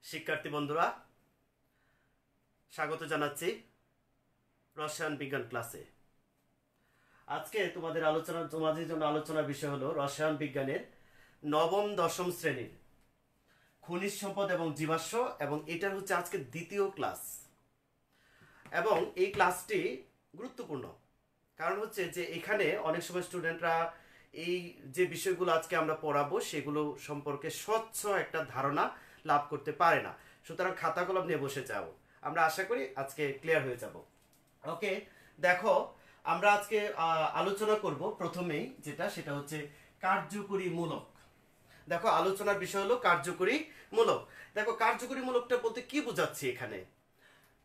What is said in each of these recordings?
শিক্ষার্থী বন্ধুরা, স্বাগত জানাচ্ছি রসায়ন বিজ্ঞান ক্লাসে। আজকে তোমাদের জন্য আলোচনার বিষয় হলো রসায়ন বিজ্ঞানের নবম দশম শ্রেণীর খনিজ সম্পদ এবং জীবাশ্ম, এবং এটার হচ্ছে আজকে দ্বিতীয় ক্লাস। এবং এই ক্লাসটি গুরুত্বপূর্ণ কারণ হচ্ছে যে এখানে অনেক সময় স্টুডেন্টরা এই যে বিষয়গুলো আজকে আমরা পড়াবো সেগুলো সম্পর্কে স্বচ্ছ একটা ধারণা লাভ করতে পারে না। সুতরাং খাতা কলম নিয়ে বসে যাও, আমরা আশা করি আজকে ক্লিয়ার হয়ে যাব। ওকে, দেখো আমরা আজকে আলোচনা করব প্রথমেই সেটা হচ্ছে কার্যকরী মূলক। দেখো আলোচনার বিষয় হলো কার্যকরী মূলক। দেখো কার্যকরী মূলকটা বলতে কি বোঝাচ্ছি এখানে।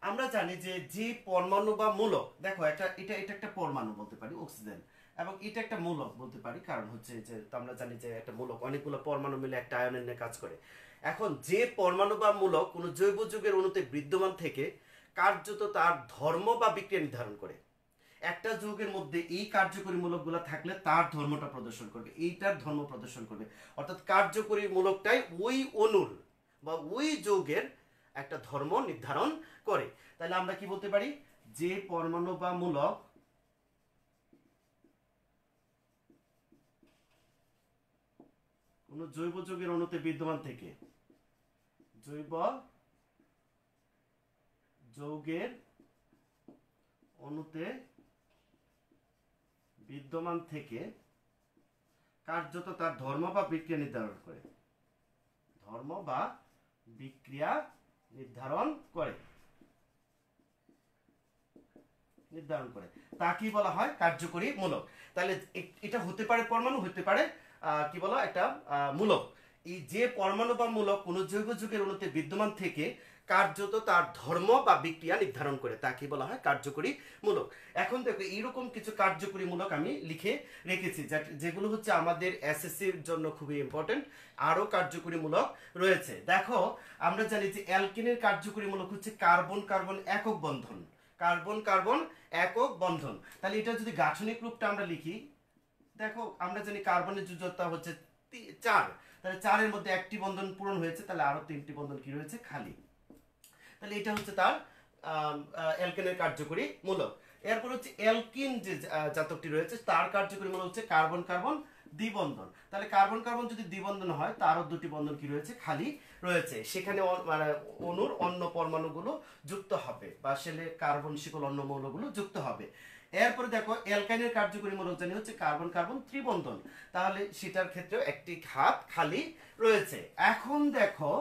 আমরা জানি যে যে পরমাণু বা মূলক, দেখো এটা একটা পরমাণু বলতে পারি অক্সিজেন, এবং এটা একটা মূলক বলতে পারি কারণ হচ্ছে যে আমরা জানি যে একটা মূলক অনেকগুলো পরমাণু মিলে একটা আয়ন নিয়ে কাজ করে। এখন যে পরমাণু বা মূলক কোনো জৈব যৌগের অণুতে বিদ্যমান থেকে কার্যত তার ধর্ম বা বিক্রিয়া নির্ধারণ করে। একটা যৌগের মধ্যে এই কার্যকরী মূলকগুলো থাকলে তার ধর্মটা প্রদর্শন করবে, এইটার ধর্ম প্রদর্শন করবে। অর্থাৎ কার্যকরী মূলকটাই ওই অণুর বা ওই যৌগের একটা ধর্ম নির্ধারণ করে। তাহলে আমরা কি বলতে পারি, যে পরমাণু বা মূলক কোন জৈব যৌগের অণুতে বিদ্যমান থেকে, জৈব যৌগের অণুতে বিদ্যমান থেকে কার্যত তার ধর্ম বা বিক্রিয়া নির্ধারণ করে, ধর্ম বা বিক্রিয়া নির্ধারণ করে তা কি বলা হয়, কার্যকরী মূলক। তাহলে এটা হতে পারে পরমাণু, হতে পারে কি বলা একটা মূলক। এই যে পরমাণু বা মূলক কোন জৈব যৌগের অণুতে বিদ্যমান থেকে কার্যত তার ধর্ম বা বিক্রিয়া নির্ধারণ করে তা কি বলা হয়, কার্যকরী মূলক। এখন দেখো এইরকম কিছু কার্যকরী মূলক আমি লিখে রেখেছি যেগুলো হচ্ছে আমাদের এসএসসির জন্য খুবই ইম্পর্টেন্ট। আরো কার্যকরী মূলক রয়েছে। দেখো আমরা জানি যে অ্যালকিনের কার্যকরী মূলক হচ্ছে কার্বন কার্বন একক বন্ধন, কার্বন কার্বন একক বন্ধন। তাহলে এটা যদি গাঠনিক রূপটা আমরা লিখি, দেখো আমরা জানি কার্বনের যোজ্যতা হচ্ছে 4, তাহলে 4-এর মধ্যে একটি বন্ধন পূরণ হয়েছে, তাহলে আরো 3টি বন্ধন কি রয়েছে, খালি। তাহলে এটা হচ্ছে তার অ্যালকেনের কার্যকরী মূলক। এরপর হচ্ছে অ্যালকিন যে জাতকটি রয়েছে তার কার্যকরী মূলক হচ্ছে কার্বন কার্বন দ্বিবন্ধন। তাহলে কার্বন কার্বন যদি দ্বিবন্ধন হয় তারও 2টি বন্ধন কি রয়েছে, খালি রয়েছে। সেখানে মানে অণুর অন্য পরমাণুগুলো যুক্ত হবে বা সেলে কার্বন শিকল অন্য মৌলগুলো যুক্ত হবে। এরপরে দেখো অ্যালকাইনের কার্যকরী মূলক জানি হচ্ছে কার্বন কার্বন ত্রিবন্ধন, তাহলে সেটার ক্ষেত্রেও একটি হাত খালি রয়েছে। এখন দেখো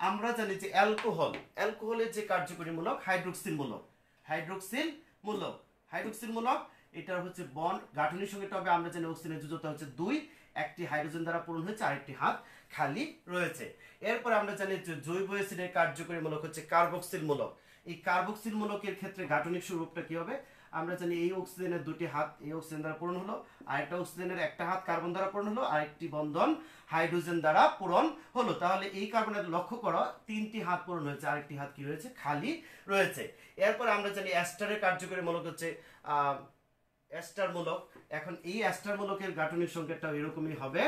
আমরা জানি যে অ্যালকোহলের যে কার্যকরী মূলক হাইড্রোক্সিল মূলক, হাইড্রোক্সিল মূলক এটার হচ্ছে বন্ড গাঠনিক সংখ্যাটা হবে, আমরা জানি অক্সিজেনের যোজ্যতা হচ্ছে 2, একটি হাইড্রোজেন দ্বারা পূরণ হয়েছে, আরেকটি হাত খালি রয়েছে। এরপর আমরা জানি যে জৈব অ্যাসিডের কার্যকরী মূলক হচ্ছে কার্বক্সিল মূলক। এই কার্বক্সিল মূলকের ক্ষেত্রে গাঠনিক স্বরূপটা কি হবে, আমরা জানি এই অক্সিজেনের 2টি হাত এই অক্সিজেন দ্বারা পূরণ হলো, আরেকটা অক্সিজেনের একটা হাত কার্বন দ্বারা পূরণ হলো, আরেকটি বন্ধন হাইড্রোজেন দ্বারা পূরণ হলো। তাহলে এই কার্বনের লক্ষ্য করো 3টি হাত পূরণ হয়েছে, আরেকটি হাত কি রয়েছে, খালি রয়েছে। এরপর আমরা জানি অ্যাস্টারের কার্যকরী মূলক হচ্ছে অ্যাস্টার মূলক। এখন এই অ্যাস্টার মূলকের গাঠনিক সংকেতটাও এরকমই হবে,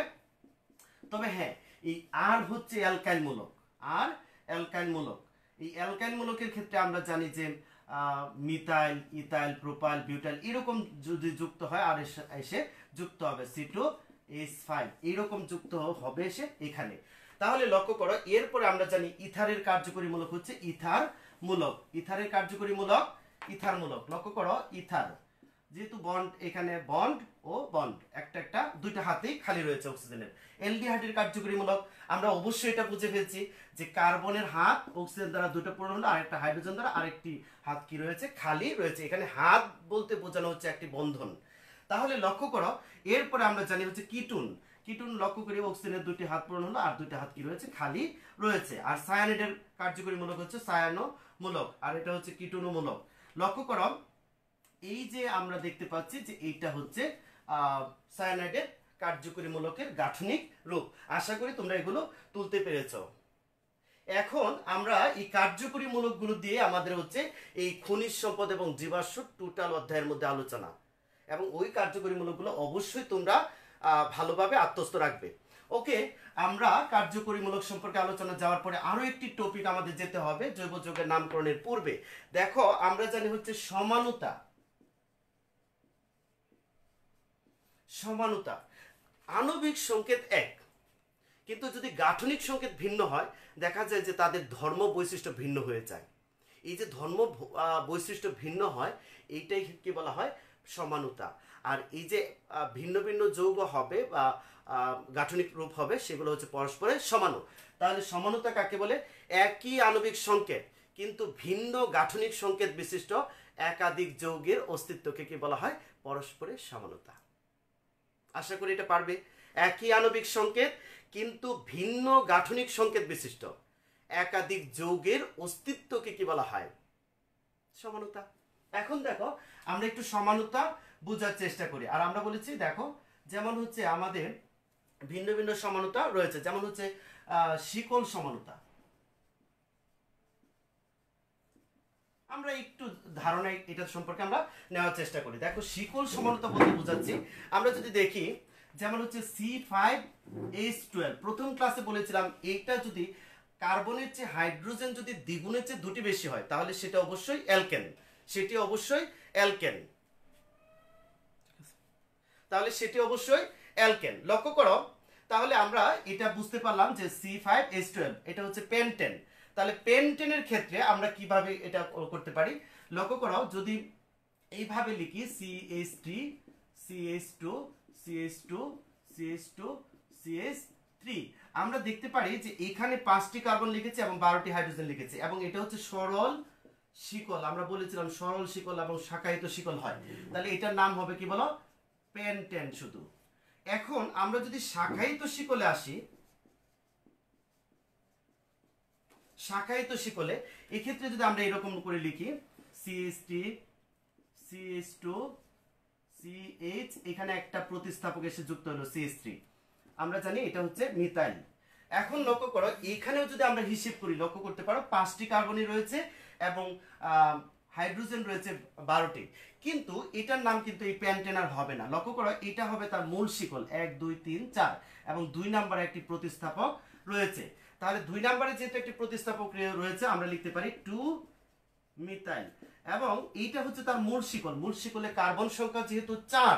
তবে হ্যাঁ এই আর হচ্ছে অ্যালকাইল মূলক, আর অ্যালকাইল মূলক। এই অ্যালকাইল মূলকের ক্ষেত্রে আমরা জানি যে মিথাইল ইথাইল প্রোপাইল বিউটাইল এরকম যদি যুক্ত হয় আর এসে যুক্ত হবে C2H5, এইরকম যুক্ত হবে এসে এখানে। তাহলে লক্ষ্য করো এরপরে আমরা জানি ইথারের কার্যকরী মূলক হচ্ছে ইথার মূলক, ইথারের কার্যকরী মূলক ইথার মূলক। লক্ষ্য করো ইথার যেহেতু বন্ড, এখানে বন্ড ও বন্ড একটা 2টা হাতেই খালি রয়েছে অক্সিজেনের। অ্যালডিহাইডের কার্যকরী মূলক আমরা অবশ্যই এটা বুঝে ফেলছি যে কার্বনের হাত অক্সিজেন দ্বারা 2টা পূরণ হলো, আরেকটা হাইড্রোজেন দ্বারা আরেকটি হাত কি রয়েছে, খালি রয়েছে। এখানে হাত বলতে বোঝানো হচ্ছে একটি বন্ধন। তাহলে লক্ষ্য করো এরপরে আমরা জানি হচ্ছে কিটুন লক্ষ্য করি অক্সিজেনের 2টি হাত পূরণ হলো আর 2টা হাত কি রয়েছে, খালি রয়েছে। আর সায়ানাইডের কার্যকরী মূলক হচ্ছে সায়ানো মূলক, আর এটা হচ্ছে কিটুনো মূলক। লক্ষ্য করো এই যে আমরা দেখতে পাচ্ছি যে এইটা হচ্ছে সায়ানাইডের কার্যকরী মূলকের গাঠনিক রূপ। আশা করি তোমরা এগুলো তুলতে পেরেছো। এখন আমরা এই কার্যকরী মূলকগুলো দিয়ে আমাদের হচ্ছে এই খনিজ সম্পদ এবং জীবাশ্ম টোটাল অধ্যায়ের মধ্যে আলোচনা, এবং ওই কার্যকরী মূলকগুলো অবশ্যই তোমরা ভালোভাবে আত্মস্থ রাখবে। ওকে, আমরা কার্যকরীমূলক সম্পর্কে আলোচনা যাওয়ার পরে আরো একটি টপিক আমাদের যেতে হবে জৈব যৌগের নামকরণের পূর্বে। দেখো আমরা জানি হচ্ছে সমানুতা। সমানুতা আণবিক সংকেত এক, কিন্তু যদি গাঠনিক সংকেত ভিন্ন হয় দেখা যায় যে তাদের ধর্ম বৈশিষ্ট্য ভিন্ন হয়ে যায়। এই যে ধর্ম বৈশিষ্ট্য ভিন্ন হয় এইটাই কি বলা হয় সমানুতা। আর এই যে ভিন্ন ভিন্ন যৌগ হবে বা গাঠনিক রূপ হবে সেগুলো হচ্ছে পরস্পরের সমানু। তাহলে সমানুতা কাকে বলে? একই আণবিক সংকেত কিন্তু ভিন্ন গাঠনিক সংকেত বিশিষ্ট একাধিক যৌগের অস্তিত্বকে কি বলা হয়? পরস্পরের সমানুতা। আশা করি এটা পারবে। একই আণবিক সংকেত কিন্তু ভিন্ন গাঠনিক সংকেত বিশিষ্ট একাধিক যৌগের অস্তিত্বকে কি বলা হয়? সমানুতা। এখন দেখো আমরা একটু সমানুতা বোঝার চেষ্টা করি। আর আমরা বলেছি দেখো যেমন হচ্ছে আমাদের ভিন্ন ভিন্ন সমানুতা রয়েছে, যেমন হচ্ছে শিকল সমানুতা। আমরা একটু ধারণা এটা সম্পর্কে আমরা নেওয়ার চেষ্টা করি। দেখো শিকল সমানুতা বলতে বোঝাচ্ছি আমরা যদি দেখি যেমন হচ্ছে C5H12 প্রথম ক্লাসে বলেছিলাম এইটা যদি কার্বনের চেয়ে হাইড্রোজেন যদি দ্বিগুণের চেয়ে দুটি বেশি হয় তাহলে সেটা অবশ্যই অ্যালকেন, সেটি অবশ্যই অ্যালকেন, তাহলে সেটি অবশ্যই অ্যালকেন। লক্ষ্য করো তাহলে আমরা এটা বুঝতে পারলাম যে C5H12 এটা হচ্ছে পেন্টেন। তাহলে পেন্টেনের ক্ষেত্রে আমরা কিভাবে এটা করতে পারি? লক্ষ্য করো যদি এইভাবে লিখি CH3 CH2 CH2 CH2 CH3 আমরা দেখতে পারি যে এখানে 5টি কার্বন লিখেছে এবং 12টি হাইড্রোজেন লিখেছে এবং এটা হচ্ছে সরল শিকল। আমরা বলেছিলাম সরল শিকল এবং শাখায়িত শিকল হয়, তাহলে এটার নাম হবে কি বলো? পেন্টেন শুধু। এখন আমরা যদি শাখায়িত শিকলে আসি, শাখায়িত শিকলে এক্ষেত্রে যদি আমরা এরকম করে লিখি CH3 CH2 CH, এখানে একটা প্রতিস্থাপক এসে যুক্ত হলো CH3, আমরা জানি এটা হচ্ছে মিথাইল। এখন লক্ষ্য করো এখানেও যদি আমরা হিসেব করি লক্ষ্য করতে পারো 5টি কার্বনই রয়েছে এবং হাইড্রোজেন রয়েছে 12টি, কিন্তু এটার নাম কিন্তু এই পেন্টেনার হবে না। লক্ষ্য করো এটা হবে তার মূল শিকল 1 2 3 4 এবং 2 নম্বরে একটি প্রতিস্থাপক রয়েছে। তাহলে 2 নম্বরে যেহেতু একটি প্রতিস্থাপক রয়েছে আমরা লিখতে পারি 2 মিথাইল এবং এইটা হচ্ছে তার মূল শিকল। মূল শিকলে কার্বন সংখ্যা যেহেতু 4,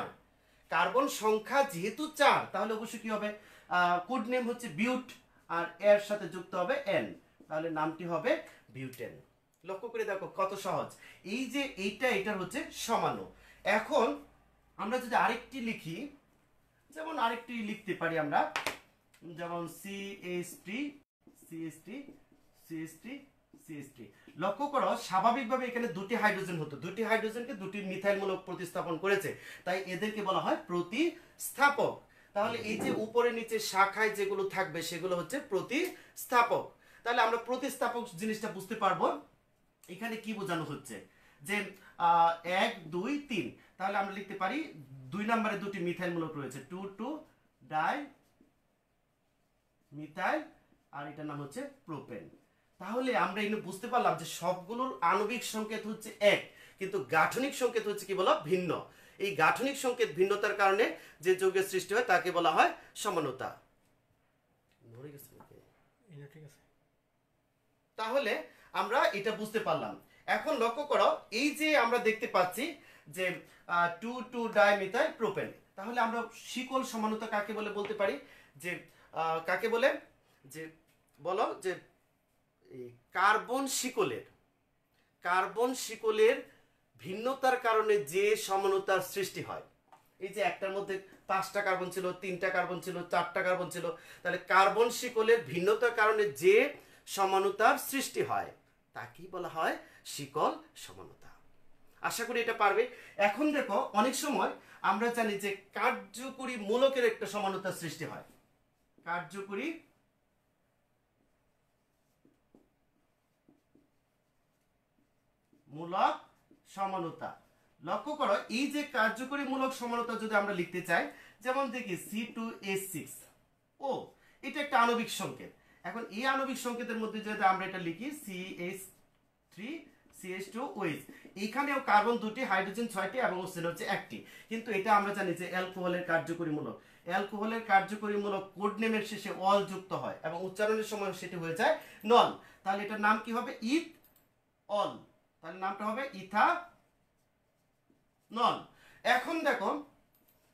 কার্বন সংখ্যা যেহেতু 4 তাহলে অবশ্যই কি হবে? কোড নেম হচ্ছে বিউট আর এর সাথে যুক্ত হবে এন, তাহলে নামটি হবে বিউটেন। লক্ষ্য করে দেখো কত সহজ। এই যে এটার হচ্ছে সমানু। এখন আমরা যদি আরেকটি লিখি, যেমন আরেকটি লিখতে পারি আমরা যেমন CH3 CH3 CH3 CH3। লক্ষ্য করো স্বাভাবিকভাবে এখানে দুটি হাইড্রোজেন হতো, দুটি হাইড্রোজেনকে দুটি মিথাইলমূলক প্রতিস্থাপন করেছে তাই এদেরকে বলা হয় প্রতিস্থাপক। তাহলে এই যে উপরে নিচে শাখায় যেগুলো থাকবে সেগুলো হচ্ছে প্রতিস্থাপক। তাহলে আমরা প্রতিস্থাপক জিনিসটা বুঝতে পারবো এখানে কি বোঝানো হচ্ছে যে 1 2 3, তাহলে আমরা লিখতে পারি 2 নম্বরে দুটি মিথাইলমূলক রয়েছে 2 2 ডাই মিথাইল আর এটার নাম হচ্ছে প্রোপেন। তাহলে আমরা এখানে বুঝতে পারলাম যে সবগুলোর আণবিক সংকেত হচ্ছে এক কিন্তু গাঠনিক সংকেত হচ্ছে কি বলা? ভিন্ন। এই গাঠনিক সংকেত ভিন্নতার কারণে যে যৌগের সৃষ্টি হয় তাকে বলা হয় সমানুতা। তাহলে আমরা এটা বুঝতে পারলাম। এখন লক্ষ্য করো এই যে আমরা দেখতে পাচ্ছি যে 2 2 ডাইমিথাইল প্রোপেন, তাহলে আমরা শিকল সমানুতা কাকে বলে বলতে পারি? যে কাকে বলে যে বলো যে কার্বন শিকলের ভিন্নতার কারণে যে সমানুতার সৃষ্টি হয়। এই যে একটার মধ্যে 5টা কার্বন ছিল, 3টা কার্বন ছিল, 4টা কার্বন ছিল, তাহলে কার্বন শিকলের ভিন্নতার কারণে যে সমানুতার সৃষ্টি হয় তাকেই বলা হয় শিকল সমানুতা। আশা করি এটা পারবে। এখন দেখো অনেক সময় আমরা জানি যে কার্যকরী মূলকের একটা সমানুতার সৃষ্টি হয়, কার্যকরী মূলক সমানুতা। লক্ষ্য করো এই যে কার্যকরী মূলক সমানুতা যদি আমরা লিখতে চাই যেমন দেখি C2H6 ও এটা একটা আণবিক সংকেত। এখন এই আণবিক সংকেতের মধ্যে যদি আমরা এটা লিখি CH3 CH2OH, এখানেও কার্বন দুটি, হাইড্রোজেন 6টি এবং অক্সিজেন হচ্ছে একটি, কিন্তু এটা আমরা জানি যে অ্যালকোহলের কার্যকরী মূলক। অ্যালকোহলের কার্যকরীমূলক কোড নেমের শেষে অল যুক্ত হয় এবং উচ্চারণের সময় সেটি হয়ে যায় নল, তাহলে এটার নাম কি হবে? ইথ অল, তাহলে নামটা হবে ইথানল। এখন দেখো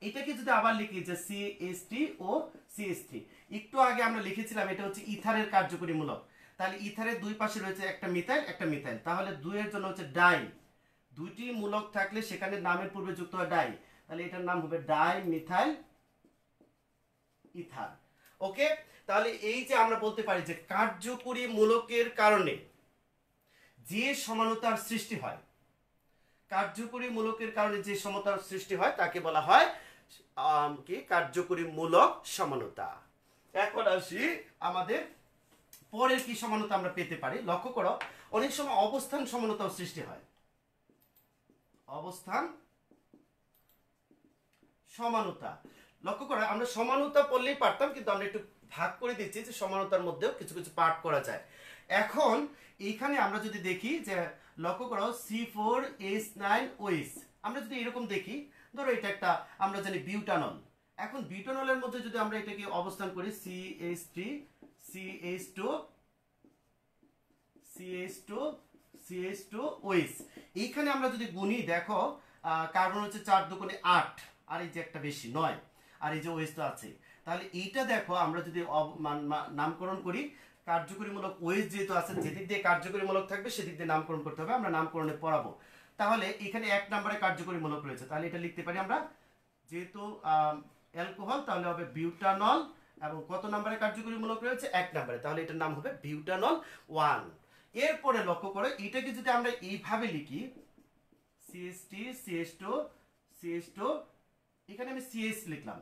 এটাকে যদি আবার লিখি যে CH3 ও CH3, একটু আগে আমরা লিখেছিলাম এটা হচ্ছে ইথারের কার্যকরীমূলক, তাহলে ইথারের দুই পাশে রয়েছে একটা মিথাইল একটা মিথাইল, তাহলে দুইয়ের জন্য হচ্ছে ডাই, দুইটি মূলক থাকলে সেখানে নামের পূর্বে যুক্ত হয় ডাই, তাহলে এটার নাম হবে ডাই মিথাইল ইথার। ওকে, তাহলে এই যে আমরা বলতে পারি যে কার্যকরী মূলকের কারণে যে সমানতার সৃষ্টি হয়, কার্যকরী মূলকের কারণে যে সমতার সৃষ্টি হয় তাকে বলা হয় কি? কার্যকরী মূলক সমানতা। এখন আসি আমাদের পরের কি সমানতা আমরা পেতে পারি। লক্ষ্য করো অনেক সময় অবস্থান সমানতাও সৃষ্টি হয়, অবস্থান সমানতা। লক্ষ্য করো আমরা সমানতা পড়লেই পারতাম, কিন্তু আমরা একটু ভাগ করে দিচ্ছি যে সমানতার মধ্যেও কিছু কিছু পার্ট করা যায়। এখন এইখানে আমরা যদি দেখি যে লক্ষ্য করো C4H9OH, আমরা যদি এরকম দেখি, ধরো এটা একটা আমরা জানি বিউটানল, এখন বিউটানলের মধ্যে যদি আমরা এটাকে অবস্থান করি CH3 CH2 CH2OH, এইখানে আমরা যদি গুনি দেখো কার্বন হচ্ছে 4 দুগুণে 8, আর এই যে একটা বেশি 9, আর এই যে OH তো আছে, তাহলে এইটা দেখো আমরা যদি নামকরণ করি, কার্যকরীমূলক OH যেহেতু আছে, যেদিক দিয়ে কার্যকরীমূলক থাকবে সেদিক দিয়ে নামকরণ করতে হবে, আমরা নামকরণে পড়াবো। তাহলে এখানে 1 নম্বরে কার্যকরীমূলক রয়েছে, তাহলে এটা লিখতে পারি আমরা, যেহেতু অ্যালকোহল তাহলে হবে বিউটানল, এবং কত নম্বরে কার্যকরীমূলক রয়েছে? 1 নম্বরে, তাহলে এটার নাম হবে বিউটানল 1। এরপরে লক্ষ্য করো এটাকে যদি আমরা এইভাবে লিখি CH3 CH2 এখানে আমি CH লিখলাম,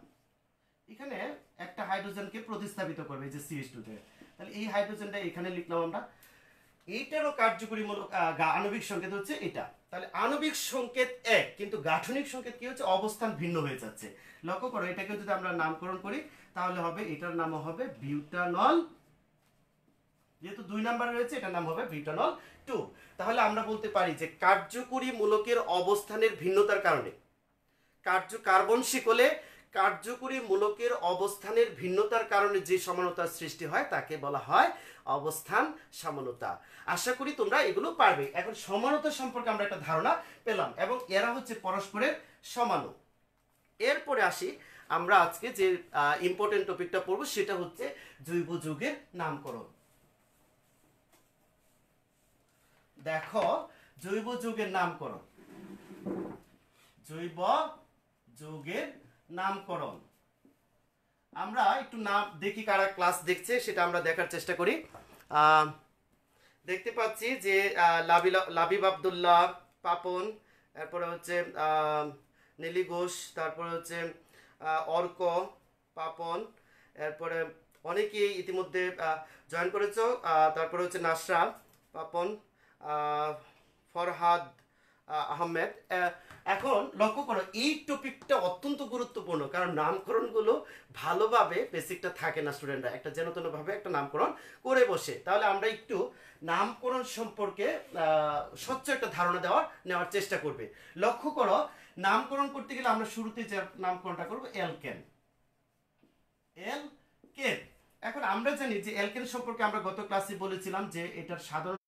এখানে একটা হাইড্রোজেনকে প্রতিস্থাপিত করবে এই যে CH2 তে, তাহলে এই হাইড্রোজেনটা এখানে লিখলাম আমরা, এইটারও কার্যকরীমূলক আণবিক সংকেত হচ্ছে এটা, তাহলে আণবিক সংকেত এক, কিন্তু গাঠনিক সংকেত কি হচ্ছে? অবস্থান ভিন্ন হয়ে যাচ্ছে। লক্ষ্য করো এটাকে যদি আমরা নামকরণ করি তাহলে হবে, এটার নাম হবে বিউটানল, যেহেতু 2 নাম্বার রয়েছে এটার নাম হবে বিউটানল 2। তাহলে আমরা বলতে পারি যে কার্যকরী মূলকের অবস্থানের ভিন্নতার কারণে, কার্বন শিকলে কার্যকরী মূলকের অবস্থানের ভিন্নতার কারণে যে সমানতার সৃষ্টি হয় তাকে বলা হয় অবস্থান সমানতা। আশা করি তোমরা এগুলো পারবে। এখন সমানতা সম্পর্কে আমরা একটা ধারণা পেলাম এবং এরা হচ্ছে পরস্পরের সমানু। এরপরে আসি আমরা আজকে যে ইম্পর্টেন্ট টপিকটা পড়ব সেটা হচ্ছে জৈব যৌগের নামকরণ। দেখো জৈব যৌগের নামকরণ, জৈব যৌগের নামকরণ আমরা একটু নাম দেখি, কারা ক্লাস দেখছে সেটা আমরা দেখার চেষ্টা করি। দেখতে পাচ্ছি যে লাবিব আব্দুল্লাহ, পাপন, এরপরে হচ্ছে নীলি ঘোষ, তারপরে হচ্ছে অর্ক, পাপন, এরপরে অনেকেই ইতিমধ্যে জয়েন করেছ, তারপরে হচ্ছে নাসরা, পাপন, ফরহাদ আহমেদ। এখন লক্ষ্য করো এই টপিকটা অত্যন্ত গুরুত্বপূর্ণ, কারণ নামকরণগুলো ভালোভাবে বেসিকটা থাকে না, স্টুডেন্টরা একটা যেন তেনভাবে একটা নামকরণ করে বসে। তাহলে আমরা একটু নামকরণ সম্পর্কে স্বচ্ছ একটা ধারণা নেওয়ার চেষ্টা করবে। লক্ষ্য করো নামকরণ করতে গেলে আমরা শুরুতে যে নামকরণটা করবো অ্যালকেন। এখন আমরা জানি যে অ্যালকেন সম্পর্কে আমরা গত ক্লাসে বলেছিলাম যে এটার সাধারণ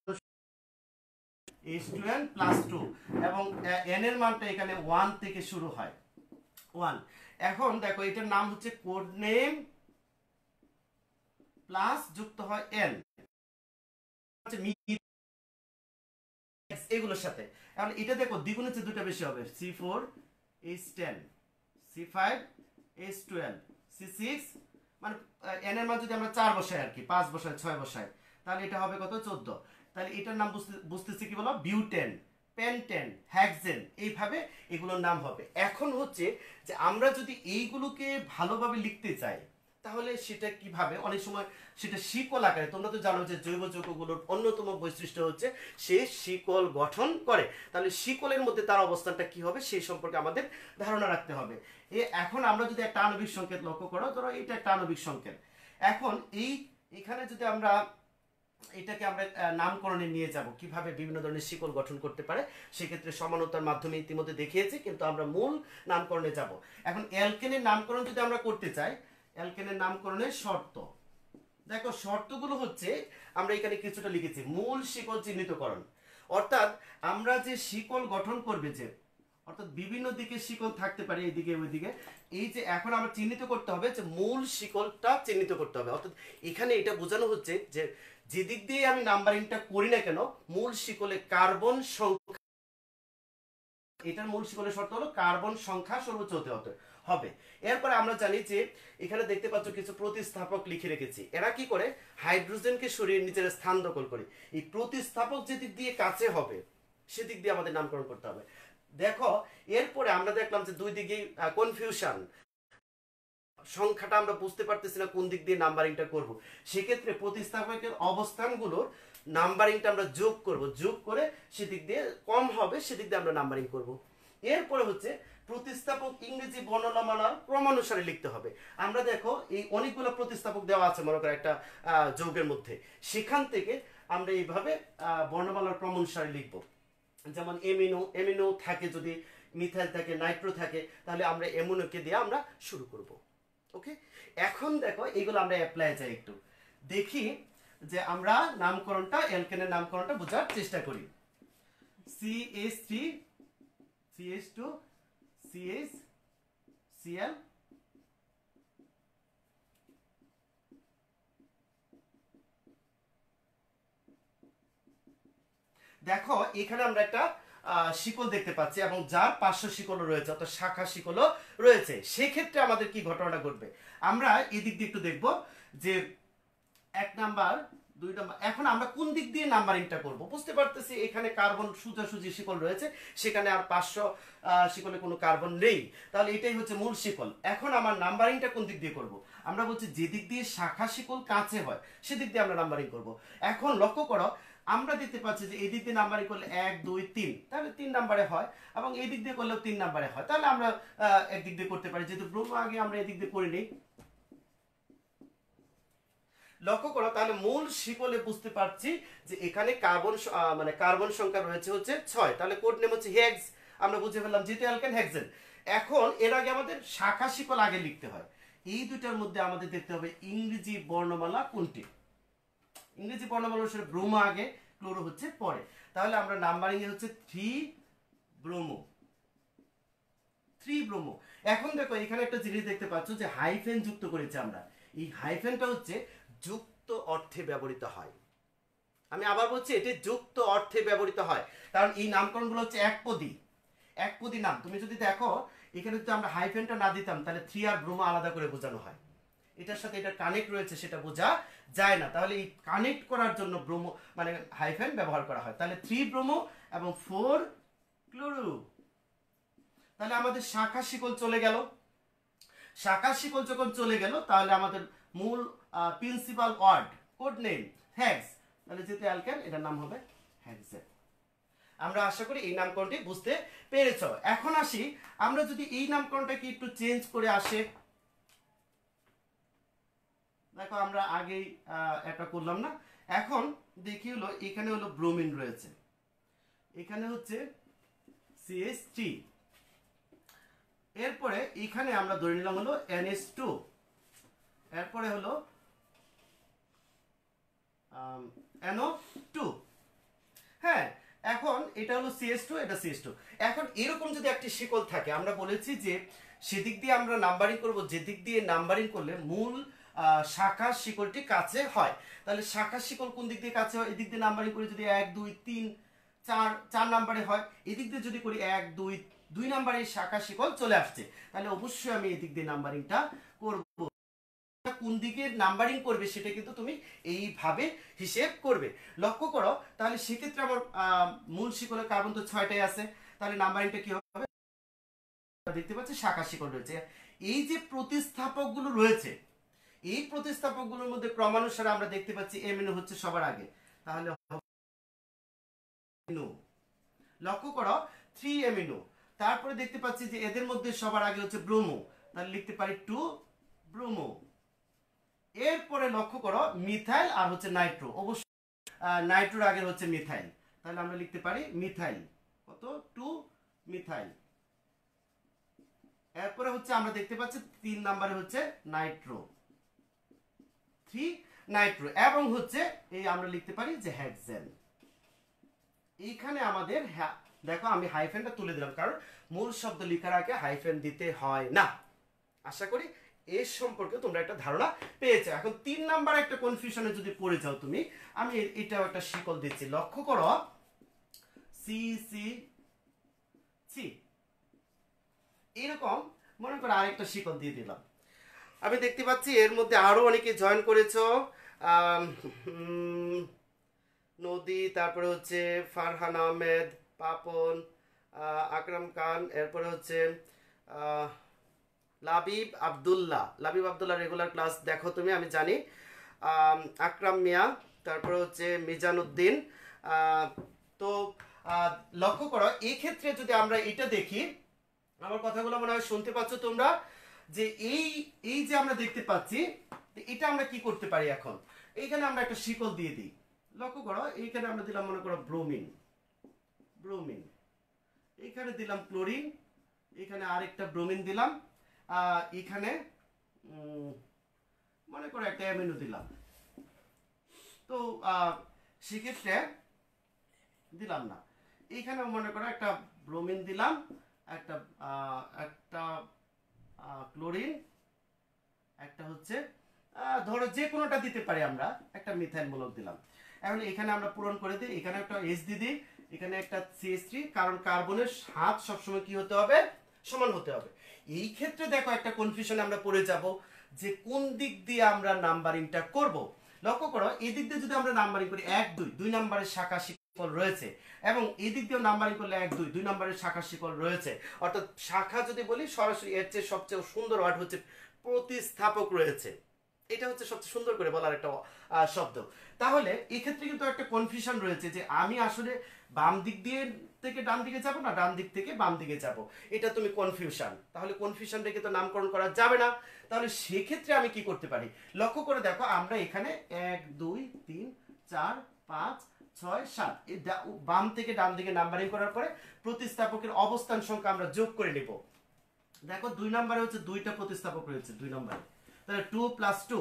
H2n+2 এবং n এর মানটা এখানে 1 থেকে শুরু হয় 1। এখন দেখো এটার নাম হচ্ছে কোড নেম প্লাস যুক্ত হয় n এগুলোর সাথে। এখন এটা দেখো দ্বিগুণের চেয়ে দুটো বেশি হবে, C4H10 C5H12 C6, মানে n এর মান যদি আমরা 4 বসাই আর কি, 5 বসাই 6 বসাই, তাহলে এটা হবে কত? 14। তাহলে এটার নাম বুঝতেছি কি বলো? বিউটেন, পেন্টেন, হ্যাক্সেন, এইভাবে এগুলোর নাম হবে। এখন হচ্ছে যে আমরা যদি এইগুলোকে ভালোভাবে লিখতে চাই তাহলে সেটা কিভাবে? অনেক সময় সেটা শিকল আকারে, তোমরা তো জানো যে জৈব যৌগগুলোর অন্যতম বৈশিষ্ট্য হচ্ছে সে শিকল গঠন করে, তাহলে শিকলের মধ্যে তার অবস্থানটা কি হবে সেই সম্পর্কে আমাদের ধারণা রাখতে হবে। এখন আমরা যদি একটা আণবিক সংকেত লক্ষ্য করো, ধরো এটা একটা আণবিক সংকেত, এখন এখানে যদি আমরা এটাকে আমরা নামকরণে নিয়ে যাব, কিভাবে বিভিন্ন ধরনের শিকল গঠন করতে পারে, সেক্ষেত্রে সমানতার মাধ্যমে ইতিমধ্যে দেখিয়েছি, কিন্তু আমরা মূল নামকরণে যাব। এখন অ্যালকেনের নামকরণ যদি আমরা করতে চাই, অ্যালকেনের নামকরণের শর্ত, দেখো শর্তগুলো হচ্ছে আমরা এখানে কিছুটা লিখেছি। মূল শিকল চিহ্নিতকরণ, অর্থাৎ আমরা যে শিকল গঠন করবে, যে অর্থাৎ বিভিন্ন দিকে শিকল থাকতে পারে, এইদিকে ওইদিকে, এই যে এখন আমরা চিহ্নিত করতে হবে যে মূল শিকলটা চিহ্নিত করতে হবে। অর্থাৎ এখানে এটা বোঝানো হচ্ছে যে যে দিক দিয়ে আমি নাম্বারিংটা করি না কেন, মূল শিকলে কার্বন সংখ্যা, এটার মূল শিকলের শর্ত হলো কার্বন সংখ্যা সর্বোচ্চ হতে হবে। এরপরে আমরা জানি যে এখানে দেখতে পাচ্ছ কিছু প্রতিস্থাপক লিখে রেখেছি। এরা কি করে, হাইড্রোজেনকে সরিয়ে নিজের স্থান দখল করে। এই প্রতিস্থাপক যে দিক দিয়ে কাছে হবে সেদিক দিয়ে আমাদের নামকরণ করতে হবে। দেখো এরপরে আমরা দেখলাম যে দুই দিকে কনফিউশন, সংখ্যাটা আমরা বুঝতে পারতেছি না কোন দিক দিয়ে নাম্বারিংটা করব। সেক্ষেত্রে প্রতিস্থাপকের অবস্থানগুলোর নাম্বারিংটা আমরা যোগ করব, যোগ করে সেদিক দিয়ে কম হবে সেদিক দিয়ে আমরা নাম্বারিং করব। এরপরে হচ্ছে প্রতিস্থাপক ইংরেজি বর্ণমালার ক্রমানুসারে লিখতে হবে। আমরা দেখো এই অনেকগুলো প্রতিস্থাপক দেওয়া আছে মনে করো একটা যৌগের মধ্যে, সেখান থেকে আমরা এইভাবে বর্ণমালার ক্রম অনুসারে লিখব। যেমন এমিনো, এমিনো থাকে যদি, মিথাইল থাকে, নাইট্রো থাকে, তাহলে আমরা এমিনোকে দিয়ে আমরা শুরু করব। ওকে, এখন দেখো এইগুলো আমরা অ্যাপ্লাই যাই, একটু দেখি যে আমরা নামকরণটা, অ্যালকেনের নামকরণটা বোঝার চেষ্টা করি। CH3 CH2 CH Cl, দেখো এখানে আমরা একটা শিকল দেখতে পাচ্ছি এবং যার পার্শ্ব শিকলও রয়েছে, অর্থাৎ শাখা শিকলও রয়েছে। সেক্ষেত্রে আমাদের কি ঘটনাটা ঘটবে আমরা এদিক দিয়ে একটু দেখব যে 1 নাম্বার 2 নাম্বার, এখন আমরা কোন দিক দিয়ে নাম্বারিংটা করব বুঝতে পারতেছি। এখানে কার্বন সোজাসুজি শিকল রয়েছে, সেখানে আর পার্শ্ব শিকলে কোনো কার্বন নেই, তাহলে এটাই হচ্ছে মূল শিকল। এখন আমার নাম্বারিংটা কোন দিক দিয়ে করব, আমরা বলছি যে দিক দিয়ে শাখা শিকল কাছে হয় সেদিক দিয়ে আমরা নাম্বারিং করব। এখন লক্ষ্য করো আমরা দেখতে পাচ্ছি যে এই দিক দিয়ে নাম্বারিং করলে 1 2 3, তাহলে 3 নাম্বারে হয়, এবং এই দিক দিয়ে করলেও 3 নাম্বারে হয়, তাহলে আমরা একদিক দিয়ে করতে পারি, যেহেতু ব্রোমো আগে আমরা এদিক দিয়ে করি নেই। লক্ষ্য করো তাহলে মূল শিকলে বুঝতে পারছি যে এখানে কার্বন মানে কার্বন সংখ্যা রয়েছে হচ্ছে 6, তাহলে কোড নেম হচ্ছে হেক্স, আমরা বুঝে ফেললাম যেহেতু অ্যালকেন হেক্সেন। এখন এর আগে আমাদের শাখা শিকল আগে লিখতে হয়, এই দুটার মধ্যে আমাদের দেখতে হবে ইংরেজি বর্ণমালা কোনটি। ইংরেজি বর্ণমালা অনুসারে ব্রোমো আগে, ক্লোরো হচ্ছে পরে, তাহলে আমরা নাম্বারিং এ হচ্ছে 3 ব্রোমো, 3 ব্রোমো। এখন দেখো এখানে একটা জিনিস দেখতে পাচ্ছ যে হাইফেন যুক্ত করেছি আমরা, এই হাইফেনটা হচ্ছে যুক্ত অর্থে ব্যবহৃত হয়। আমি আবার বলছি এটি যুক্ত অর্থে ব্যবহৃত হয়, কারণ এই নামকরণগুলো হচ্ছে একপদী নাম। তুমি যদি দেখো এখানে যদি আমরা হাইফেনটা না দিতাম তাহলে 3 আর ব্রোমো আলাদা করে বোঝানো হয়, এটার সাথে এটা কানেক্ট রয়েছে সেটা বোঝা যায় না, তাহলে এই কানেক্ট করার জন্য ব্রোমো মানে হাইফেন ব্যবহার করা হয়। তাহলে 3 ব্রোমো এবং 4 ক্লোরো, তাহলে আমাদের শাখা শিকল চলে গেল। শাখা শিকল যখন চলে গেল তাহলে আমাদের মূল principal word, code name hex, তাহলে যেহেতু অ্যালকেন এটার নাম হবে হেক্সেন। আমরা আশা করি এই নামকরণটি বুঝতে পেরেছ। এখন আসি আমরা যদি এই নামকরণটাকে একটু চেঞ্জ করে আসে, দেখো আমরা আগেই এটা করলাম না, এখন দেখি হলো এখানে হলো ব্রোমিন রয়েছে, এখানে হচ্ছে CH3, এরপরে এখানে আমরা ধরে নিলাম হলো NH2, এরপরে হলো NO2। হ্যাঁ, এখন এটা হলো CH2, এটা CH2। এখন এরকম যদি একটি শিকল থাকে, আমরা বলেছি যে সেদিক দিয়ে আমরা নাম্বারিং করব যে দিক দিয়ে নাম্বারিং করলে মূল শাখা শিকলটি কাছে হয়। তাহলে শাখা শিকল কোন দিক দিয়ে কাছে হয়, এদিক দিয়ে নাম্বারিং করে যদি 1 2 3 4 নাম্বারে হয়, এদিক দিয়ে যদি করি 1 2 2 নাম্বারে শাখা শিকল চলে আসছে, তাহলে অবশ্যই আমি এদিক দিয়ে নাম্বারিংটা করব। কোন দিকে নাম্বারিং করবে সেটা কিন্তু তুমি এইভাবে হিসেব করবে। লক্ষ্য করো তাহলে সেক্ষেত্রে আমার মূল শিকলের কার্বন তো 6টাই আছে, তাহলে নাম্বারিংটা কি হবে, দেখতে পাচ্ছি শাখা শিকল রয়েছে। এই যে প্রতিস্থাপকগুলো রয়েছে, এই প্রতিস্থাপকগুলোর মধ্যে ক্রমানুসারে আমরা দেখতে পাচ্ছি এমিনো হচ্ছে সবার আগে, তাহলে লক্ষ্য করো 3 এমিনো। তারপরে দেখতে পাচ্ছি যে এদের মধ্যে সবার আগে হচ্ছে ব্রোমো, তাহলে লিখতে পারি 2 ব্রোমো। এরপরে লক্ষ্য করো মিথাইল আর হচ্ছে নাইট্রো, অবশ্যই নাইট্রোর আগে হচ্ছে মিথাইল, তাহলে আমরা লিখতে পারি মিথাইল কত 2 মিথাইল। এরপরে হচ্ছে আমরা দেখতে পাচ্ছি 3 নম্বরে হচ্ছে নাইট্রো 3 নাইট্রো, এবং হচ্ছে এই আমরা লিখতে পারি যে হেক্সেন। এইখানে আমাদের দেখো আমি হাইফেনটা তুলে দিলাম, কারণ মূল শব্দ লেখার আগে হাইফেন দিতে হয় না। আশা করি এর সম্পর্কে তোমরা একটা ধারণা পেয়েছো। এখন 3 নাম্বার একটা কনফিউশনে যদি পড়ে যাও তুমি, আমি এটাও একটা শিকল দিচ্ছি, লক্ষ্য করো সি সি সি, এরকম মনে করো আরেকটা শিকল দিয়ে দিলাম। আমি দেখতে পাচ্ছি এর মধ্যে আরো অনেকে জয়েন করেছো, নদী, তারপরে হচ্ছে ফারহান আহমেদ, পাপন, আকরাম খান, এরপরে হচ্ছে লাবিব আবদুল্লাহ রেগুলার ক্লাস দেখো তুমি, আমি জানি। আকরাম মিয়া, তারপরে হচ্ছে মিজানুদ্দিন। তো লক্ষ্য করো এই ক্ষেত্রে যদি আমরা এটা দেখি, আমার কথাগুলো মনে হয় শুনতে পাচ্ছ তোমরা, যে এই যে আমরা দেখতে পাচ্ছি, এটা আমরা কি করতে পারি এখন, এইখানে আমরা একটা শিকল দিয়ে দিই। লক্ষ্য করো এইখানে আমরা দিলাম মনে করো ব্রোমিন, এখানে দিলাম ক্লোরিন, এখানে আরেকটা ব্রোমিন দিলাম, এখানে মনে করো একটা অ্যামিনো দিলাম। তো সেক্ষেত্রে দিলাম না, এইখানে মনে করো একটা ব্রোমিন দিলাম, একটা ক্লোরিন, একটা হচ্ছে ধরো যে কোনোটা দিতে পারি আমরা, একটা মিথাইল মূলক দিলাম। এখন এখানে আমরা পূরণ করে দিই, এখানে একটা H দিয়ে দিই, এখানে একটা CH3, কারণ কার্বনের হাত সবসময় কি হতে হবে, সমান হতে হবে। এই ক্ষেত্রে দেখো একটা কনফিউশনে আমরা পড়ে যাব যে কোন দিক দিয়ে আমরা নাম্বারিংটা করব। লক্ষ্য করো এই দিক দিয়ে যদি আমরা নাম্বারিং করি 1 2 2 নম্বরের শাখা শিকল রয়েছে, এবং এই দিক দিয়েও নাম্বারিং করলে 1 2 2 নম্বরের শাখা শিকল রয়েছে। অর্থাৎ শাখা যদি বলি সরাসরি এর চেয়ে সবচেয়ে সুন্দর ওয়ার্ড হচ্ছে প্রতিস্থাপক রয়েছে, এটা হচ্ছে সবচেয়ে সুন্দর করে বলার একটা শব্দ। তাহলে এই ক্ষেত্রে কিন্তু একটা কনফিউশন রয়েছে যে আমি আসলে বাম দিক দিয়ে থেকে ডান দিকে যাব না ডান দিক থেকে বাম দিকে যাব, এটা তুমি কনফিউশন। তাহলে কনফিউশন রেখে তো নামকরণ করা যাবে না। তাহলে সেক্ষেত্রে আমি কি করতে পারি, লক্ষ্য করে দেখো আমরা এখানে 1 2 3 4 5 6 7 এই বাম থেকে ডান দিকে নাম্বারিং করার পরে প্রতিস্থাপকের অবস্থান সংখ্যা আমরা যোগ করে নেব। দেখো 2 নম্বরে হচ্ছে 2টা প্রতিস্থাপক রয়েছে 2 নম্বরে, তাহলে 2 + 2।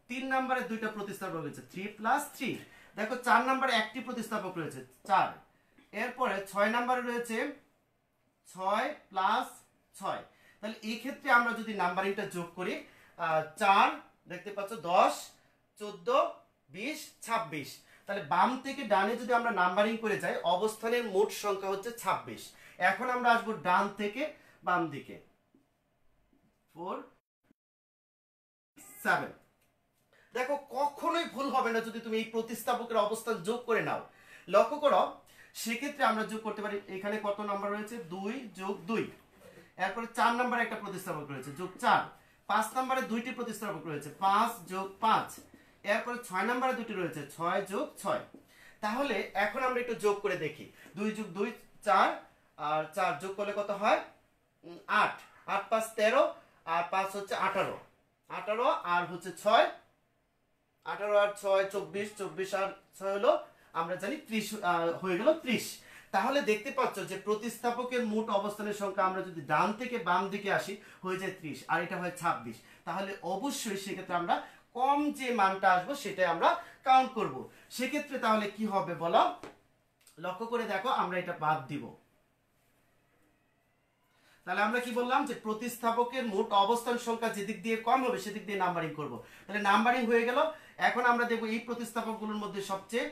3 নম্বরে 2টা প্রতিস্থাপক রয়েছে 3 + 3। দেখো 4 নম্বরে একটি প্রতিস্থাপক রয়েছে 4। এরপরে 6 নম্বরে রয়েছে 6 + 6। তাহলে এই ক্ষেত্রে আমরা যদি নাম্বারিংটা যোগ করি 4 দেখতে পাচ্ছ 10 14 20 26। তাহলে বাম থেকে ডানে যদি আমরা নাম্বারিং করে যাই অবস্থানের মোট সংখ্যা হচ্ছে 26। এখন আমরা আসবো ডান থেকে বাম দিকে 4 7। দেখো কখনোই ভুল হবে না যদি তুমি এই প্রতিস্থাপকের অবস্থান যোগ করে নাও। লক্ষ্য করো সেক্ষেত্রে আমরা যোগ করতে পারি, এখানে কত নাম্বার রয়েছে 2 + 2। এরপরে 4 নম্বরে একটা প্রতিস্থাপক রয়েছে যোগ 4। 5 নম্বরে 2টি প্রতিস্থাপক রয়েছে 5 + 5। এরপরে 6 নম্বরে 2টি রয়েছে 6 + 6। তাহলে এখন আমরা একটু যোগ করে দেখি, 2 + 2 4, আর 4 যোগ করলে কত হয় 8। 8 × 5 13, আর 5 হচ্ছে 18। 18 আর হচ্ছে 6, 18 আর 6 24, 24 আর 6 হলো আমরা জানি 30 হয়ে গেল 30। তাহলে দেখতে পাচ্ছ যে প্রতিস্থাপকের মোট অবস্থানের সংখ্যা আমরা যদি ডান থেকে বাম দিকে আসি হয়ে যায় 30, আর এটা হয় 26। তাহলে অবশ্যই সেক্ষেত্রে আমরা কম যে মানটা আসবো সেটাই আমরা কাউন্ট করব। সেক্ষেত্রে তাহলে কি হবে বলো, লক্ষ্য করে দেখো আমরা এটা বাদ দিব। তাহলে আমরা কি বললাম যে প্রতিস্থাপকের মোট অবস্থান সংখ্যা যেদিক দিয়ে কম হবে সেদিক দিয়ে নাম্বারিং করব। তাহলে নাম্বারিং হয়ে গেল। এখন আমরা দেখব এই প্রতিস্থাপকগুলোর মধ্যে সবচেয়ে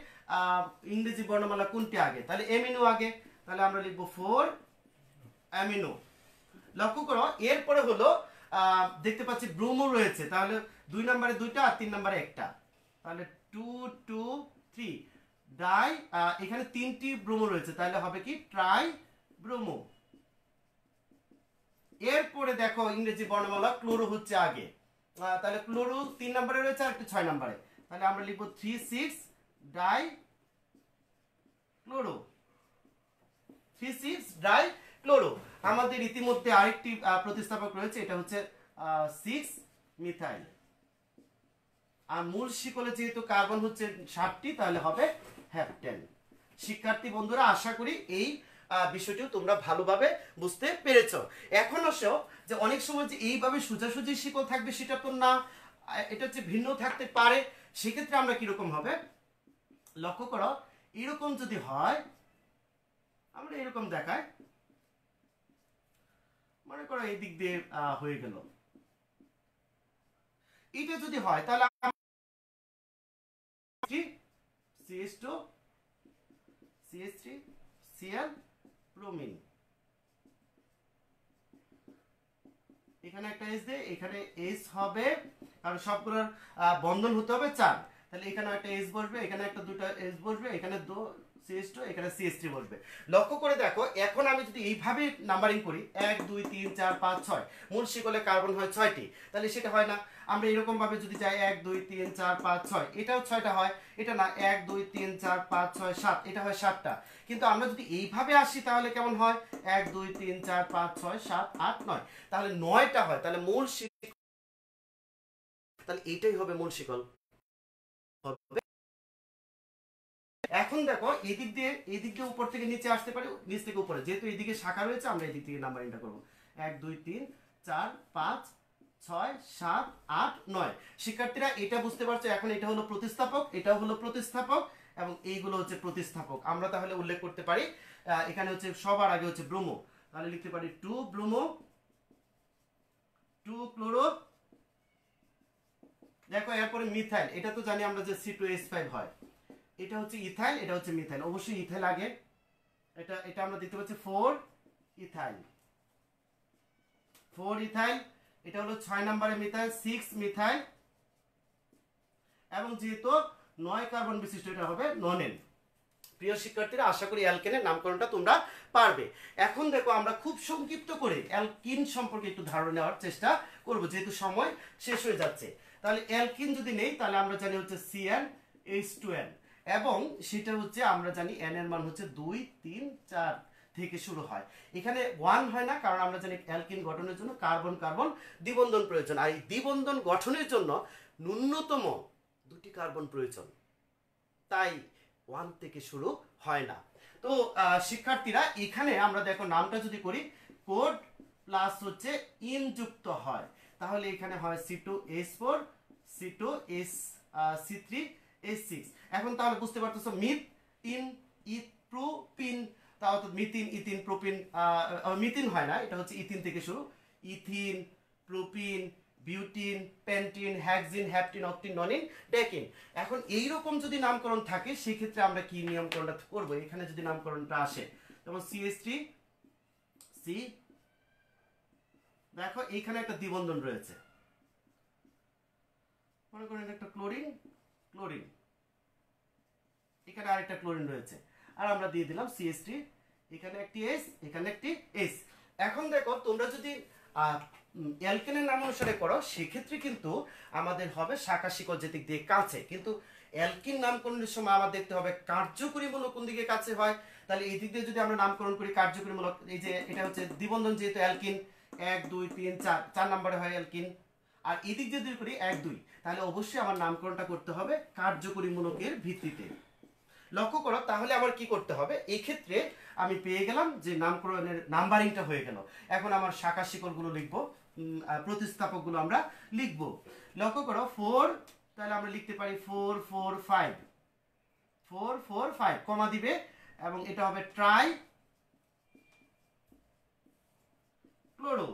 ইংরেজি বর্ণমালা কোনটি আগে, তাহলে অ্যামিনো আগে, তাহলে আমরা লিখব 4 অ্যামিনো। লক্ষ্য করো এরপরে হলো দেখতে পাচ্ছি ব্রোমো রয়েছে, তাহলে 2 নম্বরে 2টা আর 3 নম্বরে একটা, তাহলে 2 2 3 ডাই, এখানে 3টি ব্রোমো রয়েছে তাহলে হবে কি ট্রাই ব্রোমো। এরপরে দেখো ইংরেজি বর্ণমালা ক্লোরো হচ্ছে আগে, তাহলে ক্লোরো 3 নম্বরে রয়েছে আর একটা 6 নম্বরে, তাহলে আমরা লিখব 3 6 ডাই ক্লোরো, 3 6 ডাই ক্লোরো। আমাদের ইতিমধ্যে আরেকটি প্রতিস্থাপক রয়েছে, এটা হচ্ছে 6 মিথাইল। আর মূল শিকলে যেহেতু কার্বন হচ্ছে 7টি, তাহলে হবে হেপ্টেন। শিক্ষার্থী বন্ধুরা, আশা করি এই বিষয়টিও তোমরা ভালোভাবে বুঝতে পেরেছো। এখন আসো যে অনেক সময় যে এইভাবে সোজাসুজি শিকল থাকবে সেটা তো না, এটা হচ্ছে ভিন্ন থাকতে পারে। সেক্ষেত্রে আমরা কিরকম হবে লক্ষ্য করো, এরকম যদি হয়, আমরা এরকম দেখাই, মনে করো এই দিক দিয়ে হয়ে গেল, এটা যদি হয় তাহলে CH2 CH3 Cl ব্রোমিন, এখানে একটা এস দে, এখানে এস হবে, কারণ সবগুলোর বন্ধন হতে হবে 4, তাহলে এখানে একটা এস বসবে, এখানে একটা দুটো এস বসবে, এখানে CH2, এখানে CH3 বসবে। লক্ষ্য করে দেখো, এখন আমি যদি এইভাবে নাম্বারিং করি 1 2 3 4 5 6, মূল শিকলে কার্বন হয় 6টি, তাহলে সেটা হয় না। আমরা এরকম ভাবে যদি যাই 1 2 3 4 5 6, এটাও 6টা হয়, এটা না 1 2 3 4 5 6 7, এটা হয় 7টা। কিন্তু আমরা যদি এইভাবে আসি তাহলে কেমন হয়, 1 2 3 4 5 6 7 8 9, তাহলে 9টা হয়। তাহলে মূল শিকল, তাহলে এইটাই হবে মূল শিকল হবে। এখন দেখো এদিক দিয়ে উপর থেকে নিচে আসতে পারে, নিচ থেকে উপরে, যেহেতু এদিকে শাখা রয়েছে আমরা এদিক থেকে নাম্বারিংটা করবো 1 2 3 4 5 6 7 8 9। শিক্ষার্থীরা এটা বুঝতে পারছো, এখন এটা হলো প্রতিস্থাপক, এটাও হলো প্রতিস্থাপক, এবং এইগুলো হচ্ছে প্রতিস্থাপক। আমরা তাহলে উল্লেখ করতে পারি এখানে হচ্ছে সবার আগে হচ্ছে ব্রোমো, তাহলে লিখতে পারি 2 ব্রোমো 2 ক্লোরো। দেখো এরপরে মিথাইল, এটা তো জানি আমরা যে C2H5 হয়, এটা হচ্ছে ইথাইল, এটা হচ্ছে মিথাইল, অবশ্যই ইথাইল আগে। এটা আমরা দেখতে পাচ্ছি 4 ইথাইল 4 ইথাইল, এটা হলো 6 নম্বরে মিথাইল 6 মিথাইল, এবং যেহেতু 9 কার্বন বিশিষ্ট এটা হবে ননেন। প্রিয় শিক্ষার্থীরা, আশা করি অ্যালকেনের নামকরণটা তোমরা পারবে। এখন দেখো আমরা খুব সংক্ষিপ্ত করে অ্যালকিন সম্পর্কে একটু ধারণা নেওয়ার চেষ্টা করব, যেহেতু সময় শেষ হয়ে যাচ্ছে। তাহলে অ্যালকিন যদি নেই তাহলে আমরা জানি হচ্ছে CnH2n, এবং সেটা হচ্ছে আমরা জানি n এর মান হচ্ছে 2 3 4 থেকে শুরু হয়, এখানে 1 হয় না, কারণ আমরা জানি অ্যালকিন গঠনের জন্য কার্বন কার্বন দ্বিবন্ধন প্রয়োজন, আর এই দ্বিবন্ধন গঠনের জন্য ন্যূনতম 2টি কার্বন প্রয়োজন, তাই 1 থেকে শুরু হয় না। তো শিক্ষার্থীরা, এখানে আমরা দেখো নামটা যদি করি কোড প্লাস হচ্ছে ইন যুক্ত হয়, তাহলে এখানে হয় C2H4 C2H3H6। এখন তাহলে বুঝতে পারতেছো মিথ ইন প্রোপিন, তাহলে তো মিথিন ইথিন প্রোপিন, মিথিন হয় না, এটা হচ্ছে ইথিন থেকে শুরু, ethene propene butene pentene hexene heptene octene nonene decene. এখন এইরকম যদি নামকরণ থাকে সেক্ষেত্রে আমরা কি নিয়মকরণটা করব, এখানে যদি নামকরণটা আসে যেমন CH3 C, দেখো এইখানে একটা দ্বিবন্ধন রয়েছে, মনে করেন একটা ক্লোরিন ক্লোরিন, এখানে আরেকটা ক্লোরিন রয়েছে, আর আমরা দিয়ে দিলাম CH3, এখানে একটি S, এখানে একটি S। এখন দেখো তোমরা যদি অ্যালকেনের নাম অনুসারে করো সেক্ষেত্রে কিন্তু আমাদের হবে শাখা শিকল যেদিক দিয়ে কাছে, কিন্তু অ্যালকিন নামকরণের সময় আমার দেখতে হবে কার্যকরীমূলক কোন দিকে কাছে হয়। তাহলে এই দিক দিয়ে যদি আমরা নামকরণ করি কার্যকরীমূলক, এই যে এটা হচ্ছে দ্বিবন্ধন, যেহেতু অ্যালকিন 1 2 3 4 4 নম্বরে হয় অ্যালকিন, আর এই দিক দিয়ে যদি করি 1 2, তাহলে অবশ্যই আমার নামকরণটা করতে হবে কার্যকরীমূলকের ভিত্তিতে। লক্ষ্য করো, তাহলে আবার কি করতে হবে, এই ক্ষেত্রে আমি পেয়ে গেলাম যে নামকরণের নাম্বারিংটা হয়ে গেল। এখন আমার শাখা শিকলগুলো লিখবো, প্রতিস্থাপকগুলো আমরা লিখবো। লক্ষ্য করো 4, তাহলে আমরা লিখতে পারি 4 4 5 4 4 5, কমা দিবে, এবং এটা হবে ট্রাই ক্লোরো।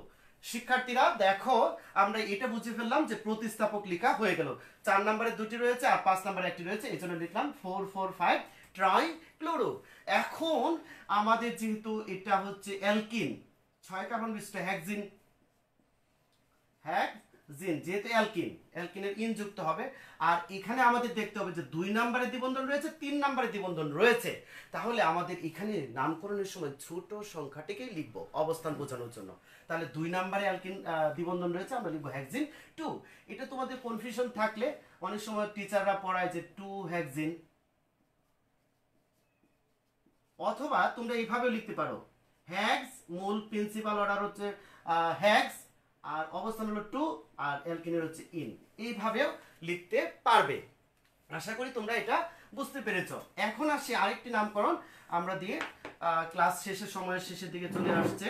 শিক্ষার্থীরা দেখো, আমরা এটা বুঝে ফেললাম যে প্রতিস্থাপক লেখা হয়ে গেল, 4 নম্বরে 2টি রয়েছে আর 5 নম্বরে একটি রয়েছে, এই জন্য লিখলাম 4 4 5 ট্রাই ক্লোরো। এখন আমাদের যেহেতু এটা হচ্ছে অ্যালকিন 6 কার্বন বিশিষ্ট হেক্সিন যেহেতু অ্যালকিনের ইন যুক্ত হবে, আর এখানে আমাদের দেখতে হবে যে 2 নম্বরে দ্বিবন্ধন রয়েছে 3 নম্বরে দ্বিবন্ধন রয়েছে, তাহলে আমাদের এখানে নামকরণের সময় ছোট সংখ্যাটিকেই লিখবো অবস্থান বোঝানোর জন্য। তাহলে 2 নম্বরে অ্যালকিন দ্বিবন্ধন রয়েছে, আমরা লিখবো হেক্সিন 2। এটা তোমাদের কনফিউশন থাকলে অনেক সময় টিচাররা পড়ায় যে 2 হেক্সিন, অথবা তোমরা এইভাবেও লিখতে পারো হেক্স, মূল প্রিন্সিপাল অর্ডার হচ্ছে হেক্স, আর অবস্থান হলো 2, আর অ্যালকিনের হচ্ছে ইন, এইভাবেও লিখতে পারবে। আশা করি তোমরা এটা বুঝতে পেরেছো। এখন আসি আরেকটি নামকরণ আমরা দিয়ে ক্লাস শেষের সময়ের শেষের দিকে চলে আসছে।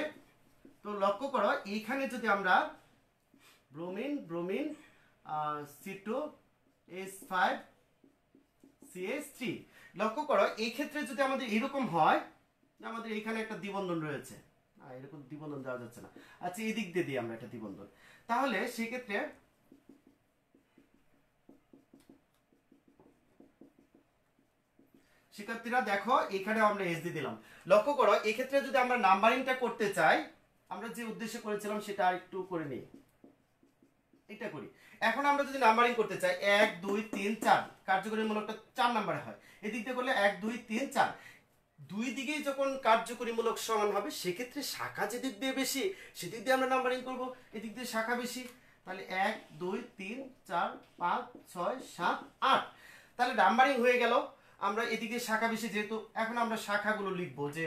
তো লক্ষ্য করো এইখানে যদি আমরা ব্রোমিন ব্রোমিন C2H5 CH3 লক্ষ্য করো এই ক্ষেত্রে যদি আমাদের এরকম হয় যে আমাদের এখানে একটা দ্বিবন্ধন রয়েছে, এরকম দ্বিবন্ধন দেওয়া যাচ্ছে না, আচ্ছা এই দিক দিয়ে দিই আমরা একটা দ্বিবন্ধন, তাহলে সেক্ষেত্রে শিক্ষার্থীরা দেখো এখানে আমরা এস দিয়ে দিলাম। লক্ষ্য করো এই ক্ষেত্রে যদি আমরা নাম্বারিংটা করতে চাই, আমরা যে উদ্দেশ্যে করেছিলাম সেটা আরেকটু করে নিই, এটা করি। এখন আমরা যদি নাম্বারিং করতে চাই 1 2 3 4 কার্যকরীমূলকটা 4 নম্বরে হয়, এদিক দিয়ে করলে 1 2 3 4 দুই দিকেই যখন কার্যকরীমূলক সমান হবে সেক্ষেত্রে শাখা যেদিক দিয়ে বেশি সেদিক দিয়ে আমরা নাম্বারিং করব, এদিক দিয়ে শাখা বেশি, তাহলে 1 2 3 4 5 6 7 8 তাহলে নাম্বারিং হয়ে গেল। আমরা এদিকে শাখা বেশি যেহেতু এখন আমরা শাখাগুলো লিখবো যে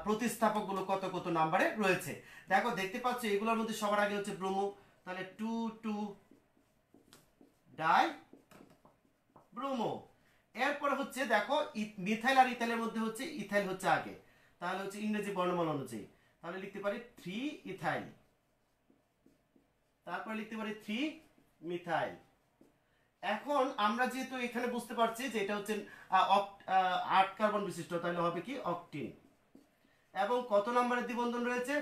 প্রতিস্থাপকগুলো কত কত নাম্বারে রয়েছে। দেখো দেখতে পাচ্ছ এগুলোর মধ্যে সবার আগে হচ্ছে ব্রোমো, তাহলে 2 2 ডাই ব্রোমো। এরপরে হচ্ছে দেখো মিথাইল আর ইথাইলের মধ্যে হচ্ছে ইথাইল হচ্ছে আগে, তাহলে হচ্ছে ইংরেজি বর্ণমালা অনুযায়ী তাহলে লিখতে পারি 3 ইথাইল, তারপরে লিখতে পারি 3 মিথাইল। এখন আমরা যেহেতু এখানে বুঝতে পারছি যে এটা হচ্ছে 8 কার্বন বিশিষ্ট, তাহলে হবে কি অকটিন। এবং কত নম্বরের দ্বিবন্ধন রয়েছে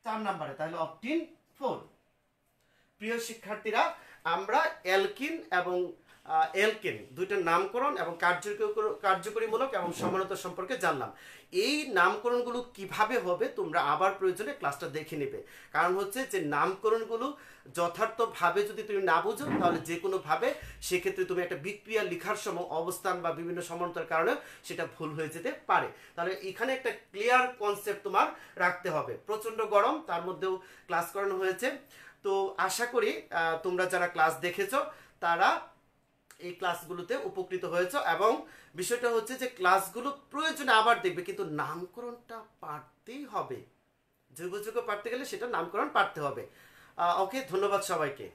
4 নম্বরে, তাহলে অকটিন 4। প্রিয় শিক্ষার্থীরা আমরা অ্যালকিন এবং এলকেন দুইটার নামকরণ এবং কার্যকরীমূলক এবং সমানতা সম্পর্কে জানলাম। এই নামকরণগুলো কিভাবে হবে তোমরা আবার প্রয়োজনে ক্লাসটা দেখে নেবে, কারণ হচ্ছে যে নামকরণগুলো যথার্থভাবে যদি তুমি না বুঝো তাহলে যে কোনোভাবে সেক্ষেত্রে তুমি একটা বিক্রিয়া লেখার সময় অবস্থান বা বিভিন্ন সমানতার কারণে সেটা ভুল হয়ে যেতে পারে। তাহলে এখানে একটা ক্লিয়ার কনসেপ্ট তোমার রাখতে হবে। প্রচণ্ড গরম, তার মধ্যেও ক্লাস করানো হয়েছে। তো আশা করি তোমরা যারা ক্লাস দেখেছো তারা এই ক্লাসগুলোতে উপকৃত হয়েছে, এবং বিষয়টা হচ্ছে যে ক্লাসগুলো প্রয়োজনে আবার দেখবে, কিন্তু নামকরণটা পারতেই হবে। যোগ্য পারতে গেলে সেটা নামকরণ পারতে হবে। ওকে, ধন্যবাদ সবাইকে।